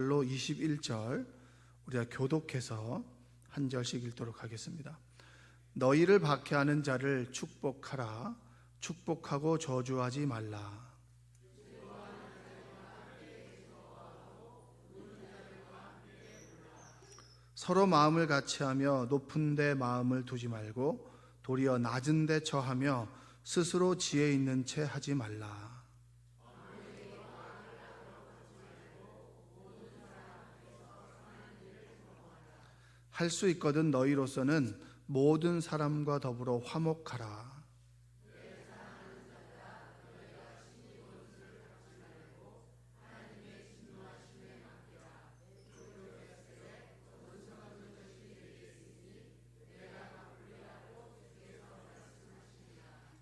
로 21절 우리가 교독해서 한 절씩 읽도록 하겠습니다. 너희를 박해하는 자를 축복하라. 축복하고 저주하지 말라. 서로 마음을 같이하며 높은 데 마음을 두지 말고 도리어 낮은 데 처하며 스스로 지혜 있는 채 하지 말라. 할 수 있거든 너희로서는 모든 사람과 더불어 화목하라.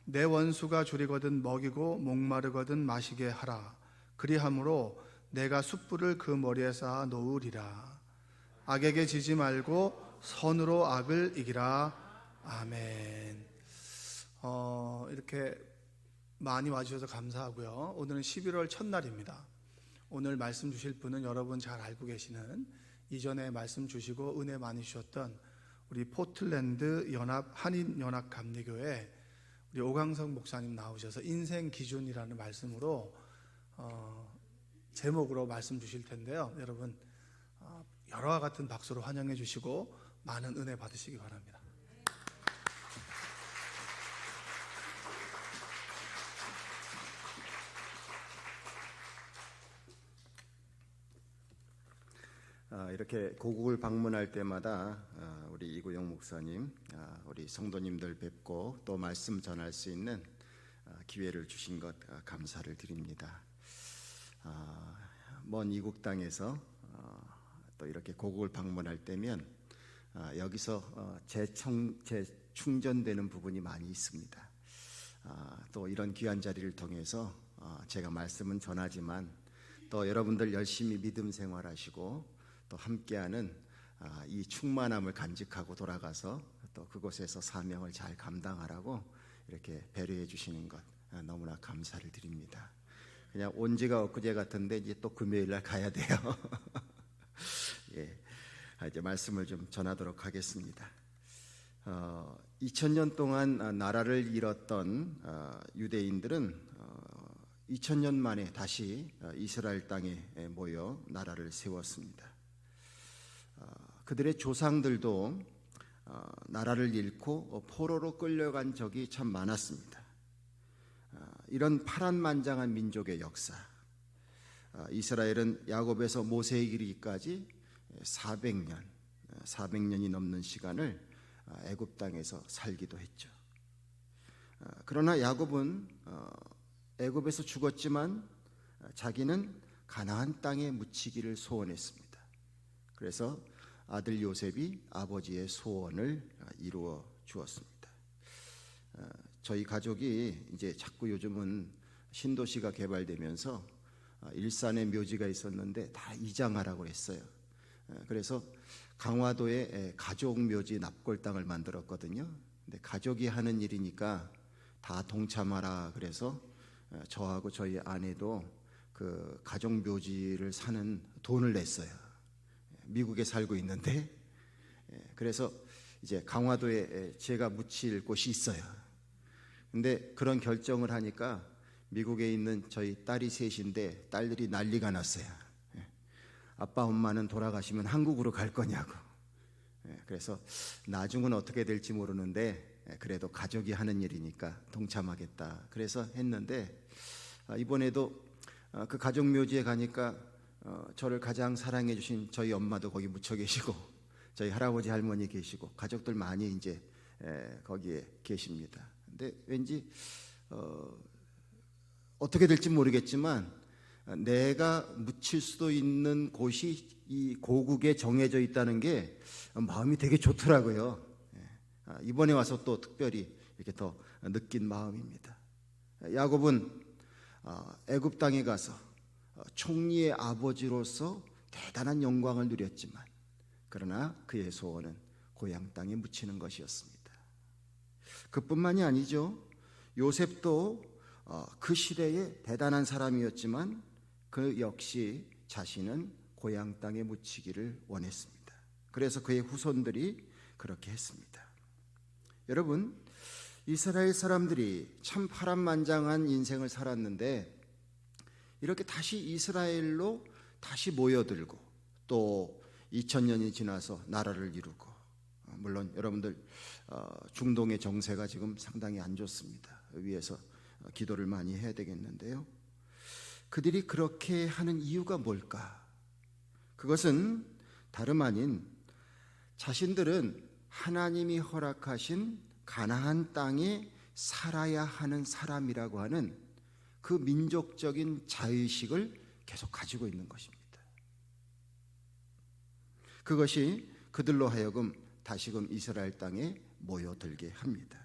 내 원수가 줄이거든 먹이고 목마르거든 마시게 하라. 그리함으로 내가 숯불을 그 머리에 쌓아 놓으리라. 악에게 지지 말고 선으로 악을 이기라. 아멘. 이렇게 많이 와주셔서 감사하고요. 오늘은 11월 첫날입니다. 오늘 말씀 주실 분은 여러분 잘 알고 계시는, 이전에 말씀 주시고 은혜 많이 주셨던 우리 포틀랜드 한인연합 감리교회 우리 오강석 목사님 나오셔서 인생 기준이라는 말씀으로 제목으로 말씀 주실 텐데요. 여러분 여러와 같은 박수로 환영해 주시고 많은 은혜 받으시기 바랍니다. 이렇게 고국을 방문할 때마다 우리 이구영 목사님, 우리 성도님들 뵙고 또 말씀 전할 수 있는 기회를 주신 것 감사를 드립니다. 먼 이국 땅에서 또 이렇게 고국을 방문할 때면 여기서 재충전되는 부분이 많이 있습니다. 또 이런 귀한 자리를 통해서 제가 말씀은 전하지만 또 여러분들 열심히 믿음 생활하시고 또 함께하는 이 충만함을 간직하고 돌아가서 또 그곳에서 사명을 잘 감당하라고 이렇게 배려해 주시는 것 너무나 감사를 드립니다. 그냥 온 지가 엊그제 같은데 이제 또 금요일 날 가야 돼요. 예, 이제 말씀을 좀 전하도록 하겠습니다. 2000년 동안 나라를 잃었던 유대인들은 2000년 만에 다시 이스라엘 땅에 모여 나라를 세웠습니다. 그들의 조상들도 나라를 잃고 포로로 끌려간 적이 참 많았습니다. 이런 파란만장한 민족의 역사, 이스라엘은 야곱에서 모세에 이르기까지 400년이 넘는 시간을 애굽 땅에서 살기도 했죠. 그러나 야곱은 애굽에서 죽었지만 자기는 가나안 땅에 묻히기를 소원했습니다. 그래서 아들 요셉이 아버지의 소원을 이루어 주었습니다. 저희 가족이 이제 자꾸 요즘은 신도시가 개발되면서 일산에 묘지가 있었는데 다 이장하라고 했어요. 그래서 강화도에 가족 묘지 납골당을 만들었거든요. 근데 가족이 하는 일이니까 다 동참하라 그래서 저하고 저희 아내도 그 가족 묘지를 사는 돈을 냈어요. 미국에 살고 있는데, 그래서 이제 강화도에 제가 묻힐 곳이 있어요. 근데 그런 결정을 하니까 미국에 있는 저희 딸이 셋인데 딸들이 난리가 났어요. 아빠 엄마는 돌아가시면 한국으로 갈 거냐고. 그래서 나중은 어떻게 될지 모르는데 그래도 가족이 하는 일이니까 동참하겠다 그래서 했는데, 이번에도 그 가족 묘지에 가니까 저를 가장 사랑해 주신 저희 엄마도 거기 묻혀 계시고 저희 할아버지 할머니 계시고 가족들 많이 이제 거기에 계십니다. 근데 왠지 어떻게 될지 모르겠지만 내가 묻힐 수도 있는 곳이 이 고국에 정해져 있다는 게 마음이 되게 좋더라고요. 이번에 와서 또 특별히 이렇게 더 느낀 마음입니다. 야곱은 애굽 땅에 가서 총리의 아버지로서 대단한 영광을 누렸지만 그러나 그의 소원은 고향 땅에 묻히는 것이었습니다. 그뿐만이 아니죠. 요셉도 그 시대에 대단한 사람이었지만 그 역시 자신은 고향 땅에 묻히기를 원했습니다. 그래서 그의 후손들이 그렇게 했습니다. 여러분, 이스라엘 사람들이 참 파란만장한 인생을 살았는데 이렇게 다시 이스라엘로 다시 모여들고 또 2000년이 지나서 나라를 이루고, 물론 여러분들 중동의 정세가 지금 상당히 안 좋습니다. 위에서 기도를 많이 해야 되겠는데요. 그들이 그렇게 하는 이유가 뭘까? 그것은 다름 아닌 자신들은 하나님이 허락하신 가나안 땅에 살아야 하는 사람이라고 하는 그 민족적인 자의식을 계속 가지고 있는 것입니다. 그것이 그들로 하여금 다시금 이스라엘 땅에 모여들게 합니다.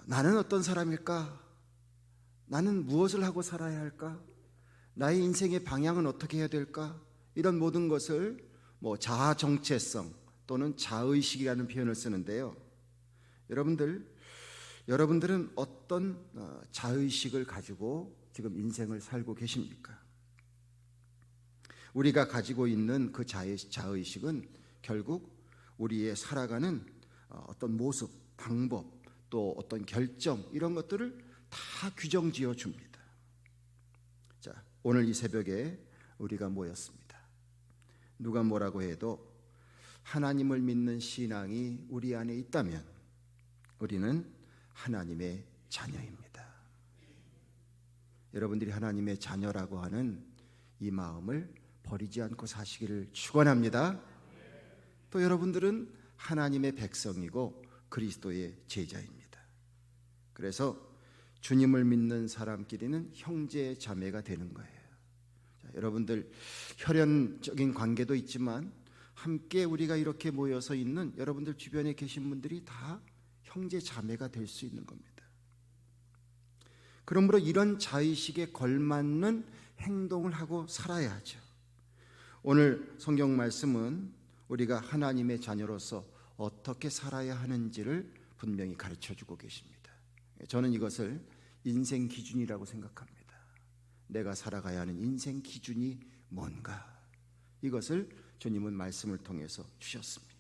나는 어떤 사람일까? 나는 무엇을 하고 살아야 할까? 나의 인생의 방향은 어떻게 해야 될까? 이런 모든 것을 자아 정체성 또는 자의식이라는 표현을 쓰는데요. 여러분들은 어떤 자의식을 가지고 지금 인생을 살고 계십니까? 우리가 가지고 있는 그 자의식은 결국 우리의 살아가는 어떤 모습, 방법, 또 어떤 결정, 이런 것들을 다 규정지어 줍니다. 자, 오늘 이 새벽에 우리가 모였습니다. 누가 뭐라고 해도 하나님을 믿는 신앙이 우리 안에 있다면 우리는 하나님의 자녀입니다. 여러분들이 하나님의 자녀라고 하는 이 마음을 버리지 않고 사시기를 축원합니다. 또 여러분들은 하나님의 백성이고 그리스도의 제자입니다. 그래서 주님을 믿는 사람끼리는 형제 자매가 되는 거예요. 자, 여러분들 혈연적인 관계도 있지만 함께 우리가 이렇게 모여서 있는 여러분들 주변에 계신 분들이 다 형제 자매가 될 수 있는 겁니다. 그러므로 이런 자의식에 걸맞는 행동을 하고 살아야 하죠. 오늘 성경 말씀은 우리가 하나님의 자녀로서 어떻게 살아야 하는지를 분명히 가르쳐주고 계십니다. 저는 이것을 인생 기준이라고 생각합니다. 내가 살아가야 하는 인생 기준이 뭔가, 이것을 주님은 말씀을 통해서 주셨습니다.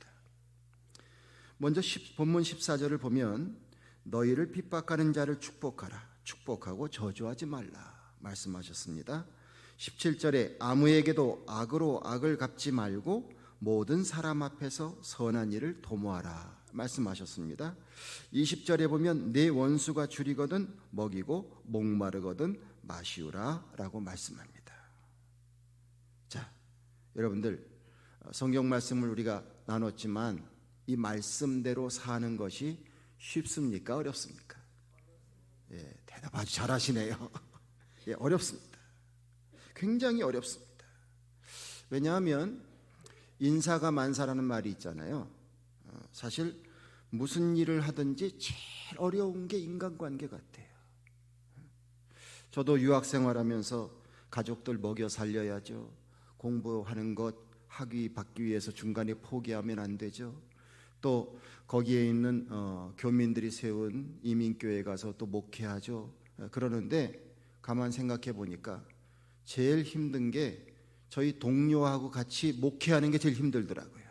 먼저 본문 14절을 보면 너희를 핍박하는 자를 축복하라, 축복하고 저주하지 말라 말씀하셨습니다. 17절에 아무에게도 악으로 악을 갚지 말고 모든 사람 앞에서 선한 일을 도모하라 말씀하셨습니다. 20절에 보면 내 원수가 줄이거든 먹이고 목마르거든 마시우라 라고 말씀합니다. 자, 여러분들 성경 말씀을 우리가 나눴지만 이 말씀대로 사는 것이 쉽습니까? 어렵습니까? 예, 대답 아주 잘하시네요. 예, 어렵습니다. 굉장히 어렵습니다. 왜냐하면 인사가 만사라는 말이 있잖아요. 사실 무슨 일을 하든지 제일 어려운 게 인간관계 같아요. 저도 유학생활하면서 가족들 먹여 살려야죠. 공부하는 것 학위 받기 위해서 중간에 포기하면 안 되죠. 또 거기에 있는 교민들이 세운 이민교회 가서 또 목회하죠. 그러는데 가만 생각해 보니까 제일 힘든 게 저희 동료하고 같이 목회하는 게 제일 힘들더라고요.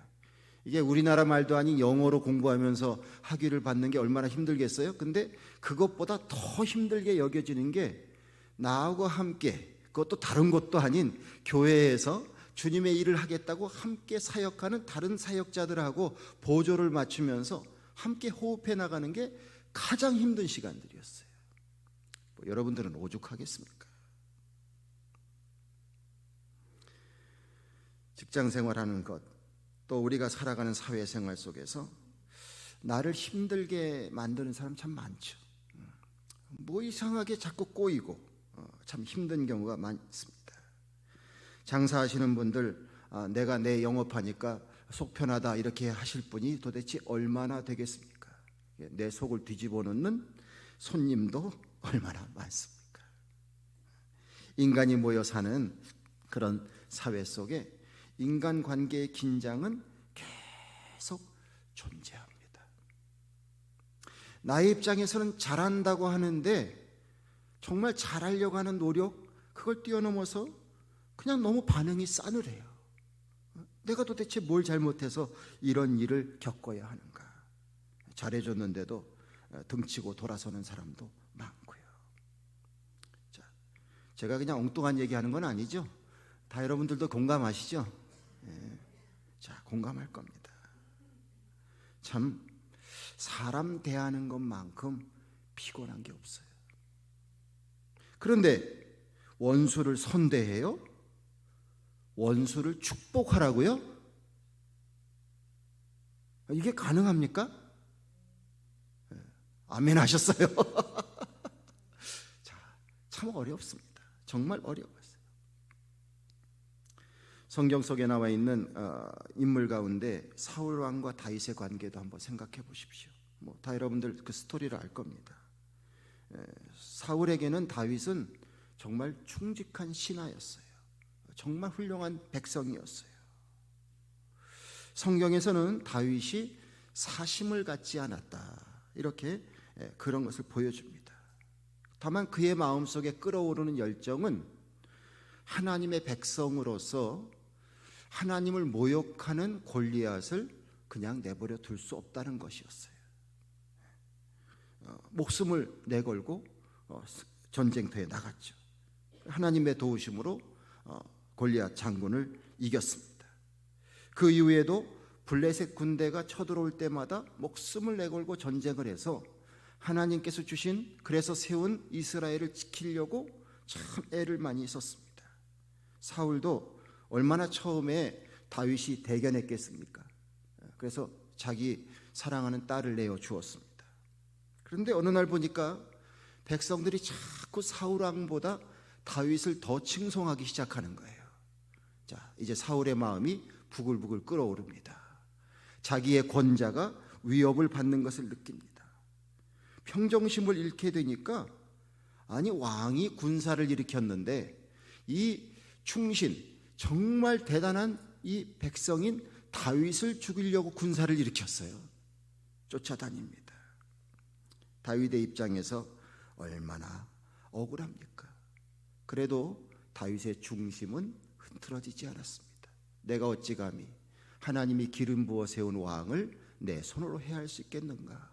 이게 우리나라 말도 아닌 영어로 공부하면서 학위를 받는 게 얼마나 힘들겠어요? 근데 그것보다 더 힘들게 여겨지는 게 나하고 함께, 그것도 다른 것도 아닌 교회에서 주님의 일을 하겠다고 함께 사역하는 다른 사역자들하고 보조를 맞추면서 함께 호흡해 나가는 게 가장 힘든 시간들이었어요. 여러분들은 오죽하겠습니까? 직장 생활하는 것, 또 우리가 살아가는 사회생활 속에서 나를 힘들게 만드는 사람 참 많죠. 이상하게 자꾸 꼬이고 참 힘든 경우가 많습니다. 장사하시는 분들, 내가 내 영업하니까 속 편하다 이렇게 하실 분이 도대체 얼마나 되겠습니까? 내 속을 뒤집어 놓는 손님도 얼마나 많습니까? 인간이 모여 사는 그런 사회 속에 인간관계의 긴장은 계속 존재합니다. 나의 입장에서는 잘한다고 하는데 정말 잘하려고 하는 노력, 그걸 뛰어넘어서 그냥 너무 반응이 싸늘해요. 내가 도대체 뭘 잘못해서 이런 일을 겪어야 하는가. 잘해줬는데도 등치고 돌아서는 사람도 많고요. 자, 제가 그냥 엉뚱한 얘기하는 건 아니죠. 다 여러분들도 공감하시죠? 자, 공감할 겁니다. 참 사람 대하는 것만큼 피곤한 게 없어요. 그런데 원수를 선대해요? 원수를 축복하라고요? 이게 가능합니까? 아멘 하셨어요. 자, 참 어렵습니다. 정말 어려워요. 성경 속에 나와 있는 인물 가운데 사울 왕과 다윗의 관계도 한번 생각해 보십시오. 다 여러분들 그 스토리를 알 겁니다. 사울에게는 다윗은 정말 충직한 신하였어요. 정말 훌륭한 백성이었어요. 성경에서는 다윗이 사심을 갖지 않았다, 이렇게 그런 것을 보여줍니다. 다만 그의 마음속에 끓어오르는 열정은 하나님의 백성으로서 하나님을 모욕하는 골리앗을 그냥 내버려 둘 수 없다는 것이었어요. 목숨을 내걸고 전쟁터에 나갔죠. 하나님의 도우심으로 골리앗 장군을 이겼습니다. 그 이후에도 블레셋 군대가 쳐들어올 때마다 목숨을 내걸고 전쟁을 해서 하나님께서 주신, 그래서 세운 이스라엘을 지키려고 참 애를 많이 썼습니다. 사울도 얼마나 처음에 다윗이 대견했겠습니까? 그래서 자기 사랑하는 딸을 내어 주었습니다. 그런데 어느 날 보니까 백성들이 자꾸 사울 왕보다 다윗을 더 칭송하기 시작하는 거예요. 자, 이제 사울의 마음이 부글부글 끓어오릅니다. 자기의 권자가 위협을 받는 것을 느낍니다. 평정심을 잃게 되니까, 아니 왕이 군사를 일으켰는데 이 충신, 정말 대단한 이 백성인 다윗을 죽이려고 군사를 일으켰어요. 쫓아다닙니다. 다윗의 입장에서 얼마나 억울합니까? 그래도 다윗의 중심은 흐트러지지 않았습니다. 내가 어찌 감히 하나님이 기름 부어 세운 왕을 내 손으로 해할 수 있겠는가?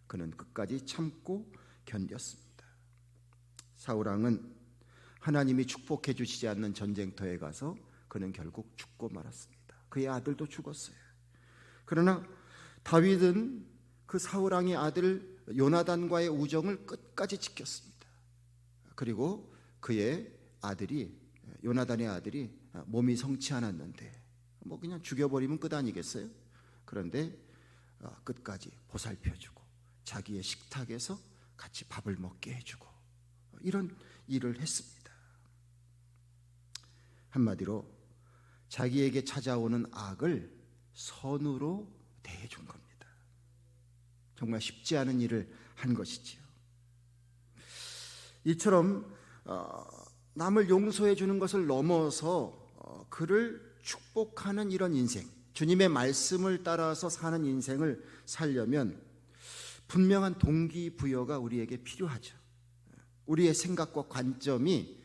그는 끝까지 참고 견뎠습니다. 사울 왕은 하나님이 축복해 주시지 않는 전쟁터에 가서 그는 결국 죽고 말았습니다. 그의 아들도 죽었어요. 그러나 다윗은 그 사울 왕의 아들 요나단과의 우정을 끝까지 지켰습니다. 그리고 그의 아들이, 요나단의 아들이 몸이 성치 않았는데 그냥 죽여버리면 끝 아니겠어요? 그런데 끝까지 보살펴주고 자기의 식탁에서 같이 밥을 먹게 해주고 이런 일을 했습니다. 한마디로 자기에게 찾아오는 악을 선으로 대해준 겁니다. 정말 쉽지 않은 일을 한 것이지요. 이처럼 남을 용서해 주는 것을 넘어서 그를 축복하는 이런 인생, 주님의 말씀을 따라서 사는 인생을 살려면 분명한 동기부여가 우리에게 필요하죠. 우리의 생각과 관점이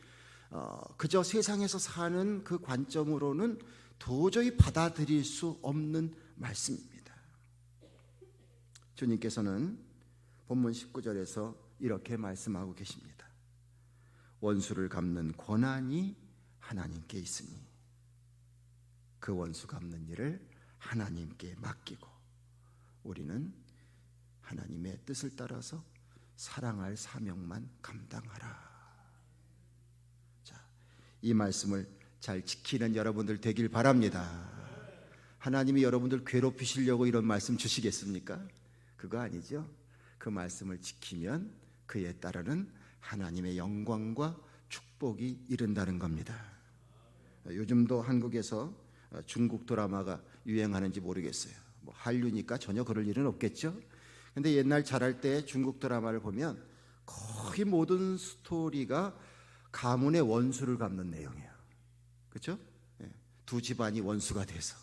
그저 세상에서 사는 그 관점으로는 도저히 받아들일 수 없는 말씀입니다. 주님께서는 본문 19절에서 이렇게 말씀하고 계십니다. 원수를 갚는 권한이 하나님께 있으니 그 원수 갚는 일을 하나님께 맡기고 우리는 하나님의 뜻을 따라서 사랑할 사명만 감당하라. 자, 이 말씀을 잘 지키는 여러분들 되길 바랍니다. 하나님이 여러분들 괴롭히시려고 이런 말씀 주시겠습니까? 그거 아니죠. 그 말씀을 지키면 그에 따르는 하나님의 영광과 축복이 이른다는 겁니다. 요즘도 한국에서 중국 드라마가 유행하는지 모르겠어요. 한류니까 전혀 그럴 일은 없겠죠. 근데 옛날 잘할 때 중국 드라마를 보면 거의 모든 스토리가 가문의 원수를 갚는 내용이에요. 그렇죠? 두 집안이 원수가 돼서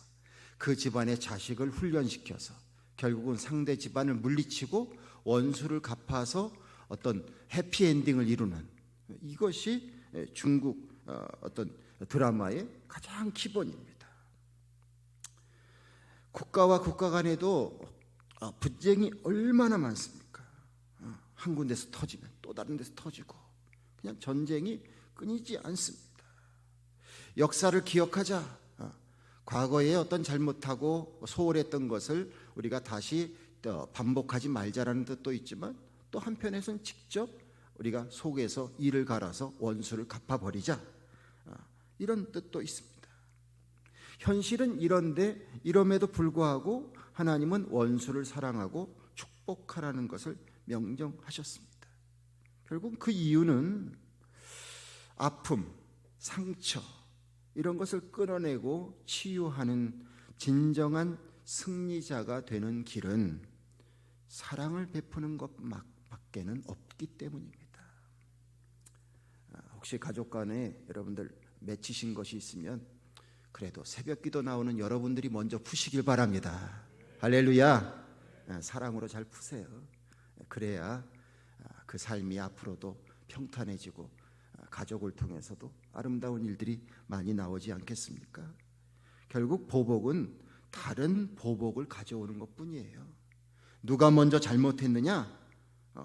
그 집안의 자식을 훈련시켜서 결국은 상대 집안을 물리치고 원수를 갚아서 어떤 해피엔딩을 이루는, 이것이 중국 어떤 드라마의 가장 기본입니다. 국가와 국가 간에도 분쟁이 얼마나 많습니까? 한 군데서 터지면 또 다른 데서 터지고 그냥 전쟁이 끊이지 않습니다. 역사를 기억하자. 과거에 어떤 잘못하고 소홀했던 것을 우리가 다시 반복하지 말자라는 뜻도 있지만 또 한편에서는 직접 우리가 속에서 이를 갈아서 원수를 갚아버리자, 이런 뜻도 있습니다. 현실은 이런데 이럼에도 불구하고 하나님은 원수를 사랑하고 축복하라는 것을 명령하셨습니다. 결국 그 이유는 아픔, 상처 이런 것을 끊어내고 치유하는 진정한 승리자가 되는 길은 사랑을 베푸는 것밖에는 없기 때문입니다. 혹시 가족 간에 여러분들 맺히신 것이 있으면 그래도 새벽기도 나오는 여러분들이 먼저 푸시길 바랍니다. 할렐루야. 사랑으로 잘 푸세요. 그래야 그 삶이 앞으로도 평탄해지고 가족을 통해서도 아름다운 일들이 많이 나오지 않겠습니까? 결국 보복은 다른 보복을 가져오는 것뿐이에요. 누가 먼저 잘못했느냐?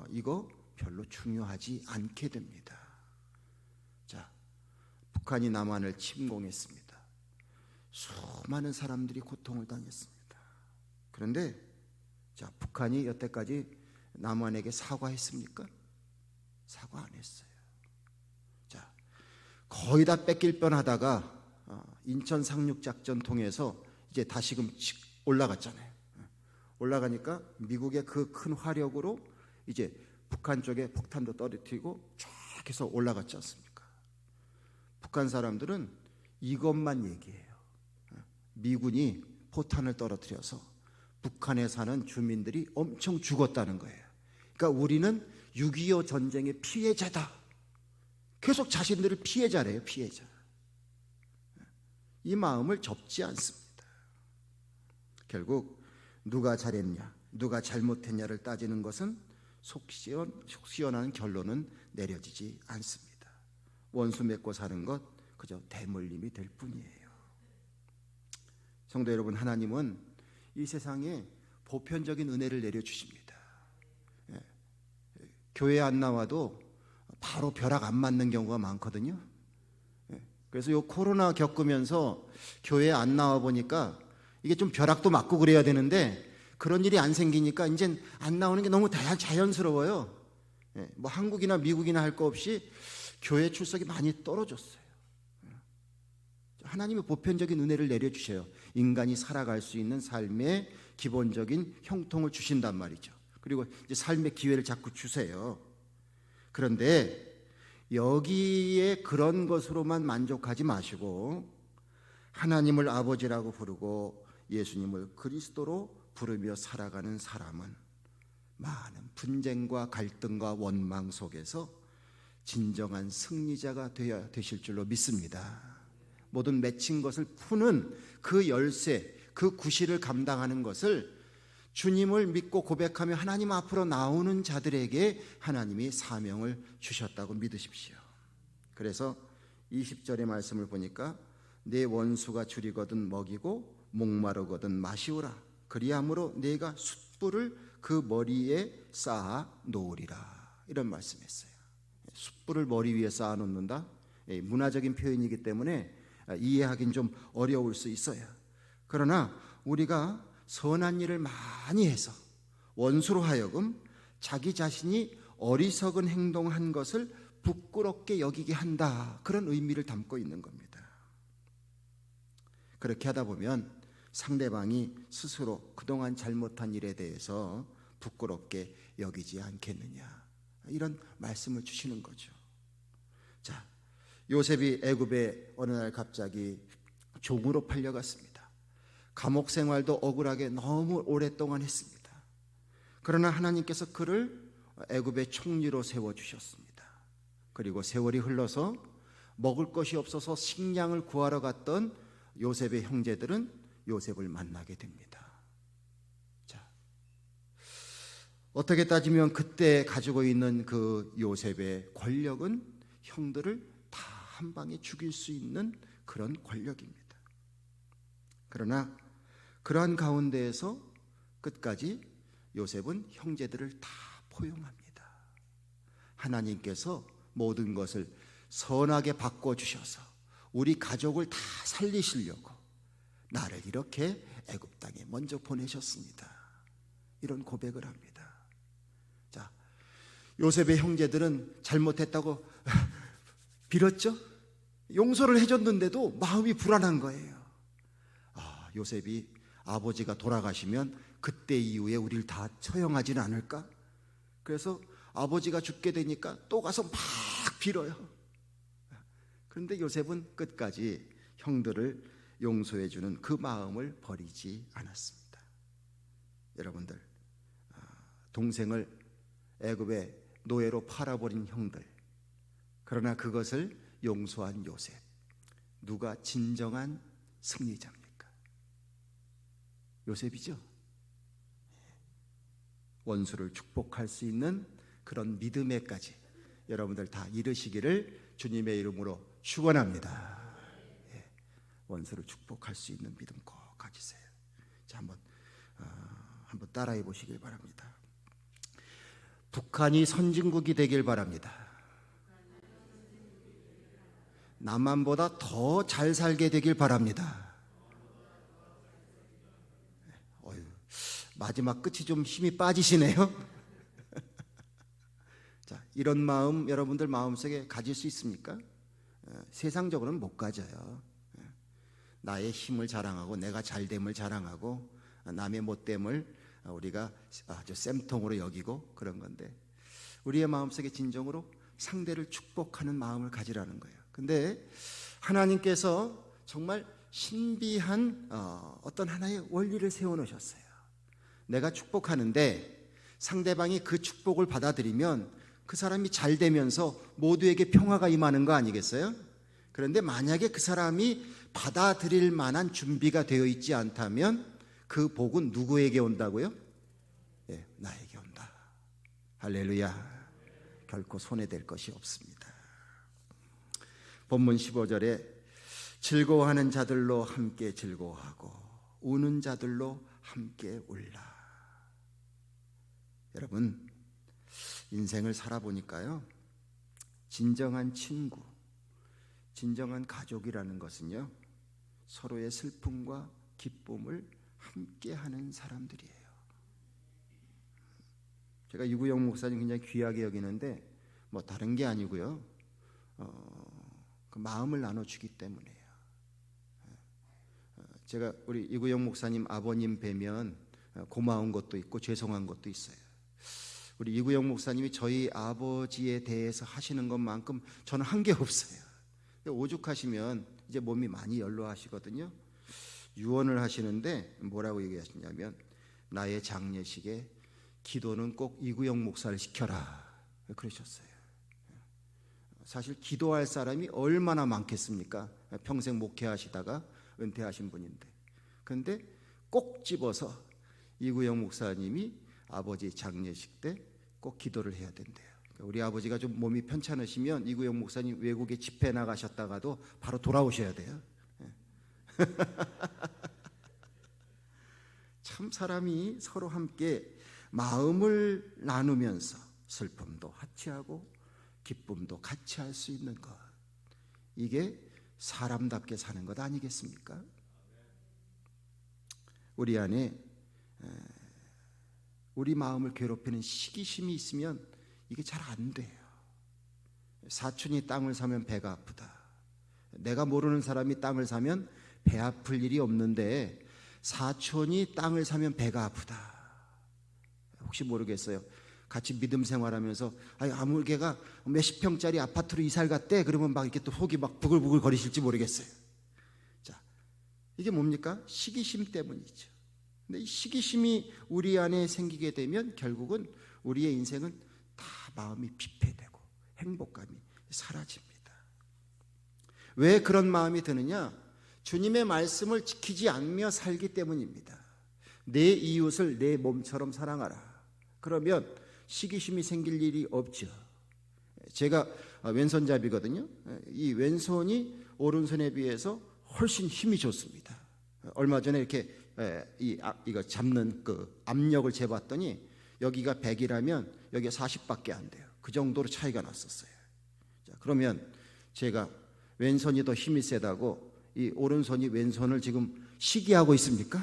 이거 별로 중요하지 않게 됩니다. 자, 북한이 남한을 침공했습니다. 수많은 사람들이 고통을 당했습니다. 그런데 자, 북한이 여태까지 남한에게 사과했습니까? 사과 안 했어요. 자, 거의 다 뺏길 뻔하다가 인천 상륙작전 통해서 이제 다시금 올라갔잖아요. 올라가니까 미국의 그 큰 화력으로 이제 북한 쪽에 폭탄도 떨어뜨리고 쫙 해서 올라갔지 않습니까? 북한 사람들은 이것만 얘기해요. 미군이 포탄을 떨어뜨려서 북한에 사는 주민들이 엄청 죽었다는 거예요. 그러니까 우리는 6.25 전쟁의 피해자다. 계속 자신들을 피해자래요. 피해자. 이 마음을 접지 않습니다. 결국 누가 잘했냐, 누가 잘못했냐를 따지는 것은 속 시원한 결론은 내려지지 않습니다. 원수 맺고 사는 것 그저 대물림이 될 뿐이에요. 성도 여러분, 하나님은 이 세상에 보편적인 은혜를 내려주십니다. 교회 안 나와도 바로 벼락 안 맞는 경우가 많거든요. 그래서 요 코로나 겪으면서 교회 안 나와 보니까 이게 좀 벼락도 맞고 그래야 되는데 그런 일이 안 생기니까 이제 안 나오는 게 너무 자연스러워요. 뭐 한국이나 미국이나 할 거 없이 교회 출석이 많이 떨어졌어요. 하나님의 보편적인 은혜를 내려주셔요. 인간이 살아갈 수 있는 삶의 기본적인 형통을 주신단 말이죠. 그리고 이제 삶의 기회를 자꾸 주세요. 그런데 여기에 그런 것으로만 만족하지 마시고 하나님을 아버지라고 부르고 예수님을 그리스도로 부르며 살아가는 사람은 많은 분쟁과 갈등과 원망 속에서 진정한 승리자가 되실 줄로 믿습니다. 모든 맺힌 것을 푸는 그 열쇠, 그 구실을 감당하는 것을 주님을 믿고 고백하며 하나님 앞으로 나오는 자들에게 하나님이 사명을 주셨다고 믿으십시오. 그래서 20절의 말씀을 보니까 내 원수가 줄이거든 먹이고 목마르거든 마시오라. 그리함으로 내가 숯불을 그 머리에 쌓아 놓으리라. 이런 말씀했어요. 숯불을 머리 위에 쌓아 놓는다. 문화적인 표현이기 때문에 이해하기는 좀 어려울 수 있어요. 그러나 우리가 선한 일을 많이 해서 원수로 하여금 자기 자신이 어리석은 행동한 것을 부끄럽게 여기게 한다. 그런 의미를 담고 있는 겁니다. 그렇게 하다 보면 상대방이 스스로 그동안 잘못한 일에 대해서 부끄럽게 여기지 않겠느냐. 이런 말씀을 주시는 거죠. 자, 요셉이 애굽에 어느 날 갑자기 종으로 팔려갔습니다. 감옥 생활도 억울하게 너무 오랫동안 했습니다. 그러나 하나님께서 그를 애굽의 총리로 세워주셨습니다. 그리고 세월이 흘러서 먹을 것이 없어서 식량을 구하러 갔던 요셉의 형제들은 요셉을 만나게 됩니다. 자, 어떻게 따지면 그때 가지고 있는 그 요셉의 권력은 형들을 다 한 방에 죽일 수 있는 그런 권력입니다. 그러나 그러한 가운데에서 끝까지 요셉은 형제들을 다 포용합니다. 하나님께서 모든 것을 선하게 바꿔주셔서 우리 가족을 다 살리시려고 나를 이렇게 애굽 땅에 먼저 보내셨습니다. 이런 고백을 합니다. 자, 요셉의 형제들은 잘못했다고 빌었죠? 용서를 해줬는데도 마음이 불안한 거예요. 요셉이 아버지가 돌아가시면 그때 이후에 우리를 다 처형하지는 않을까? 그래서 아버지가 죽게 되니까 또 가서 막 빌어요. 그런데 요셉은 끝까지 형들을 용서해주는 그 마음을 버리지 않았습니다. 여러분들, 동생을 애굽의 노예로 팔아버린 형들, 그러나 그것을 용서한 요셉, 누가 진정한 승리자입니까? 요셉이죠. 원수를 축복할 수 있는 그런 믿음에까지 여러분들 다 이르시기를 주님의 이름으로 축원합니다. 원수를 축복할 수 있는 믿음 꼭 가지세요. 자, 한번 따라해 보시길 바랍니다. 북한이 선진국이 되길 바랍니다. 남한보다 더 잘 살게 되길 바랍니다. 마지막 끝이 좀 힘이 빠지시네요. 자, 이런 마음 여러분들 마음속에 가질 수 있습니까? 세상적으로는 못 가져요. 나의 힘을 자랑하고 내가 잘됨을 자랑하고 남의 못됨을 우리가 아주 쌤통으로 여기고 그런 건데, 우리의 마음속에 진정으로 상대를 축복하는 마음을 가지라는 거예요. 근데 하나님께서 정말 신비한 어떤 하나의 원리를 세워놓으셨어요. 내가 축복하는데 상대방이 그 축복을 받아들이면 그 사람이 잘 되면서 모두에게 평화가 임하는 거 아니겠어요? 그런데 만약에 그 사람이 받아들일 만한 준비가 되어 있지 않다면 그 복은 누구에게 온다고요? 나에게 온다. 할렐루야. 결코 손해될 것이 없습니다. 본문 15절에 즐거워하는 자들로 함께 즐거워하고 우는 자들로 함께 울라. 여러분, 인생을 살아보니까요, 진정한 친구, 진정한 가족이라는 것은요, 서로의 슬픔과 기쁨을 함께 하는 사람들이에요. 제가 이구영 목사님 굉장히 귀하게 여기는데 뭐 다른 게 아니고요, 그 마음을 나눠주기 때문이에요. 제가 우리 이구영 목사님 아버님 뵈면 고마운 것도 있고 죄송한 것도 있어요. 우리 이구영 목사님이 저희 아버지에 대해서 하시는 것만큼 저는 한 게 없어요. 오죽하시면 이제 몸이 많이 연로하시거든요. 유언을 하시는데 뭐라고 얘기하시냐면, 나의 장례식에 기도는 꼭 이구영 목사를 시켜라, 그러셨어요. 사실 기도할 사람이 얼마나 많겠습니까? 평생 목회하시다가 은퇴하신 분인데. 그런데 꼭 집어서 이구영 목사님이 아버지 장례식 때 꼭 기도를 해야 된대요. 우리 아버지가 좀 몸이 편찮으시면 이구영 목사님 외국에 집회 나가셨다가도 바로 돌아오셔야 돼요. 참 사람이 서로 함께 마음을 나누면서 슬픔도 같이하고 기쁨도 같이 할 수 있는 것, 이게 사람답게 사는 것 아니겠습니까? 우리 안에 우리 마음을 괴롭히는 시기심이 있으면 이게 잘 안 돼요. 사촌이 땅을 사면 배가 아프다. 내가 모르는 사람이 땅을 사면 배 아플 일이 없는데 사촌이 땅을 사면 배가 아프다. 혹시 모르겠어요. 같이 믿음 생활하면서 아무개가 몇십 평짜리 아파트로 이사를 갔대. 그러면 막 이렇게 또 속이 막 부글부글 거리실지 모르겠어요. 자, 이게 뭡니까? 시기심 때문이죠. 근데 이 시기심이 우리 안에 생기게 되면 결국은 우리의 인생은 다 마음이 피폐되고 행복감이 사라집니다. 왜 그런 마음이 드느냐? 주님의 말씀을 지키지 않으며 살기 때문입니다. 내 이웃을 내 몸처럼 사랑하라. 그러면 시기심이 생길 일이 없죠. 제가 왼손잡이거든요. 이 왼손이 오른손에 비해서 훨씬 힘이 좋습니다. 얼마 전에 이렇게 이거 잡는 그 압력을 재봤더니 여기가 100이라면 여기가 40밖에 안 돼요. 그 정도로 차이가 났었어요. 자, 그러면 제가 왼손이 더 힘이 세다고 이 오른손이 왼손을 지금 시기하고 있습니까?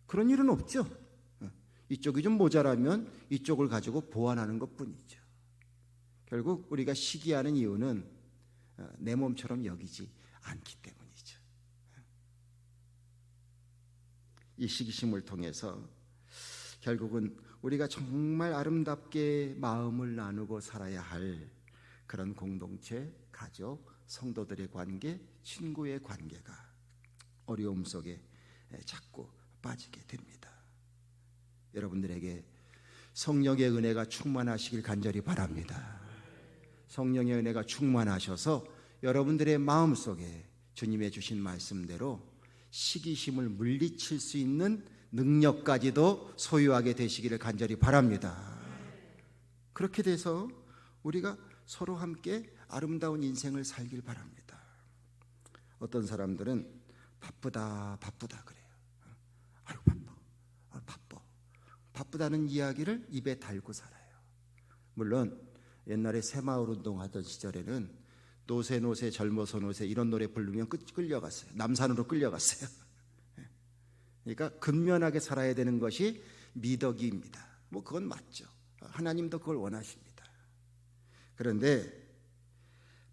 그런 일은 없죠. 이쪽이 좀 모자라면 이쪽을 가지고 보완하는 것뿐이죠. 결국 우리가 시기하는 이유는 내 몸처럼 여기지 않기 때문이죠. 이 시기심을 통해서 결국은 우리가 정말 아름답게 마음을 나누고 살아야 할 그런 공동체, 가족, 성도들의 관계, 친구의 관계가 어려움 속에 자꾸 빠지게 됩니다. 여러분들에게 성령의 은혜가 충만하시길 간절히 바랍니다. 성령의 은혜가 충만하셔서 여러분들의 마음속에 주님의 주신 말씀대로 시기심을 물리칠 수 있는 능력까지도 소유하게 되시기를 간절히 바랍니다. 그렇게 돼서 우리가 서로 함께 아름다운 인생을 살길 바랍니다. 어떤 사람들은 바쁘다 그래요. 아유 바빠. 바쁘다는 이야기를 입에 달고 살아요. 물론 옛날에 새마을 운동하던 시절에는 노새 젊어서 노새 이런 노래 부르면 끌려갔어요. 남산으로 끌려갔어요. 그러니까 근면하게 살아야 되는 것이 미덕입니다. 뭐 그건 맞죠. 하나님도 그걸 원하십니다. 그런데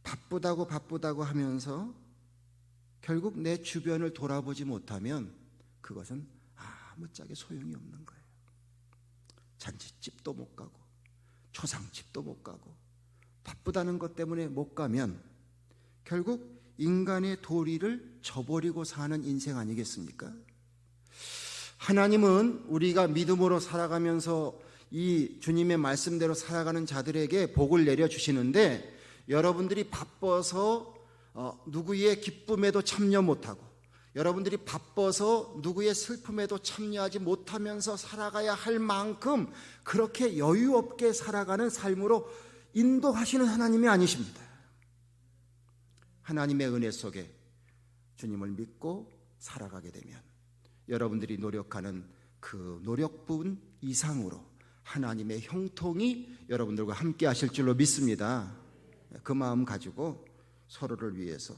바쁘다고 하면서 결국 내 주변을 돌아보지 못하면 그것은 아무짝에 소용이 없는 거예요. 잔치집도 못 가고 초상집도 못 가고 바쁘다는 것 때문에 못 가면 결국 인간의 도리를 저버리고 사는 인생 아니겠습니까? 하나님은 우리가 믿음으로 살아가면서 이 주님의 말씀대로 살아가는 자들에게 복을 내려주시는데 여러분들이 바빠서 누구의 기쁨에도 참여 못하고 여러분들이 바빠서 누구의 슬픔에도 참여하지 못하면서 살아가야 할 만큼 그렇게 여유 없게 살아가는 삶으로 인도하시는 하나님이 아니십니다. 하나님의 은혜 속에 주님을 믿고 살아가게 되면 여러분들이 노력하는 그 노력분 이상으로 하나님의 형통이 여러분들과 함께 하실 줄로 믿습니다. 그 마음 가지고 서로를 위해서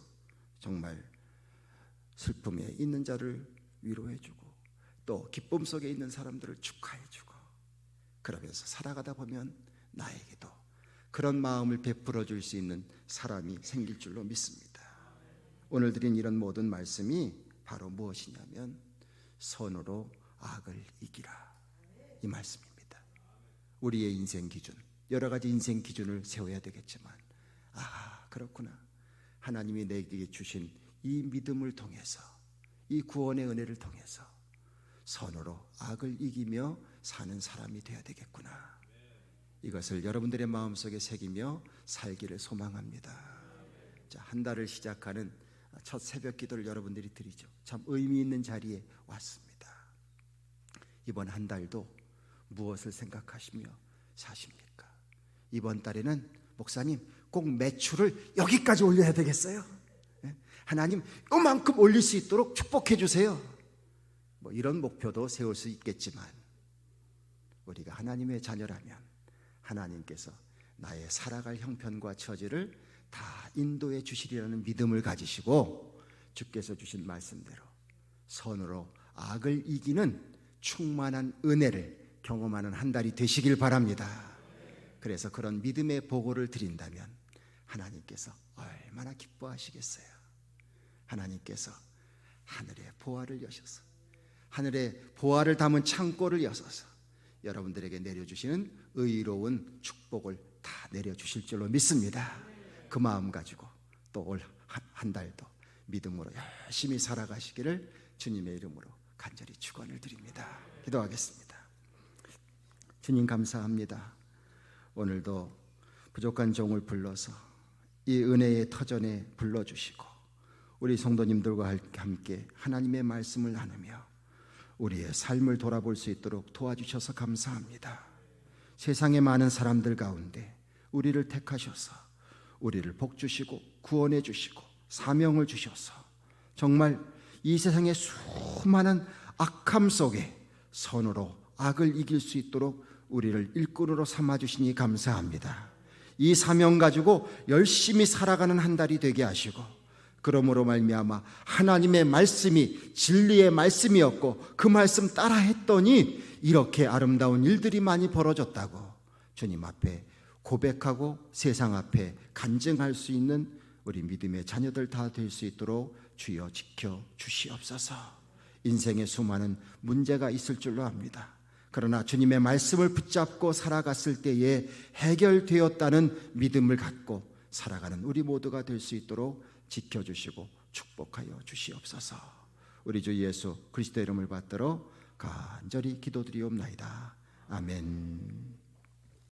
정말 슬픔에 있는 자를 위로해주고 또 기쁨 속에 있는 사람들을 축하해주고 그러면서 살아가다 보면 나에게도 그런 마음을 베풀어 줄 수 있는 사람이 생길 줄로 믿습니다. 오늘 드린 이런 모든 말씀이 바로 무엇이냐면 선으로 악을 이기라 이 말씀입니다. 우리의 인생 기준, 여러 가지 인생 기준을 세워야 되겠지만 그렇구나. 하나님이 내게 주신 이 믿음을 통해서 이 구원의 은혜를 통해서 선으로 악을 이기며 사는 사람이 되어야 되겠구나. 이것을 여러분들의 마음속에 새기며 살기를 소망합니다. 자, 한 달을 시작하는 첫 새벽 기도를 여러분들이 드리죠. 참 의미 있는 자리에 왔습니다. 이번 한 달도 무엇을 생각하시며 사십니까? 이번 달에는 목사님 꼭 매출을 여기까지 올려야 되겠어요? 하나님 이만큼 올릴 수 있도록 축복해 주세요. 뭐 이런 목표도 세울 수 있겠지만 우리가 하나님의 자녀라면 하나님께서 나의 살아갈 형편과 처지를 다 인도해 주시리라는 믿음을 가지시고 주께서 주신 말씀대로 선으로 악을 이기는 충만한 은혜를 경험하는 한 달이 되시길 바랍니다. 그래서 그런 믿음의 보고를 드린다면 하나님께서 얼마나 기뻐하시겠어요. 하나님께서 하늘의 보화를 여셔서 하늘의 보화를 담은 창고를 여셔서 여러분들에게 내려주시는 의로운 축복을 다 내려주실 줄로 믿습니다. 그 마음 가지고 또 올 한 달도 믿음으로 열심히 살아가시기를 주님의 이름으로 간절히 축원을 드립니다. 기도하겠습니다. 주님 감사합니다. 오늘도 부족한 종을 불러서 이 은혜의 터전에 불러주시고 우리 성도님들과 함께 하나님의 말씀을 나누며 우리의 삶을 돌아볼 수 있도록 도와주셔서 감사합니다. 세상의 많은 사람들 가운데 우리를 택하셔서 우리를 복 주시고 구원해 주시고 사명을 주셔서 정말 이 세상의 수많은 악함 속에 선으로 악을 이길 수 있도록 우리를 일꾼으로 삼아 주시니 감사합니다. 이 사명 가지고 열심히 살아가는 한 달이 되게 하시고, 그러므로 말미암아 하나님의 말씀이 진리의 말씀이었고 그 말씀 따라 했더니 이렇게 아름다운 일들이 많이 벌어졌다고 주님 앞에 고백하고 세상 앞에 간증할 수 있는 우리 믿음의 자녀들 다 될 수 있도록 주여 지켜 주시옵소서. 인생에 수많은 문제가 있을 줄로 압니다. 그러나 주님의 말씀을 붙잡고 살아갔을 때에 해결되었다는 믿음을 갖고 살아가는 우리 모두가 될 수 있도록 지켜주시고 축복하여 주시옵소서. 우리 주 예수 그리스도의 이름을 받들어 간절히 기도드리옵나이다. 아멘.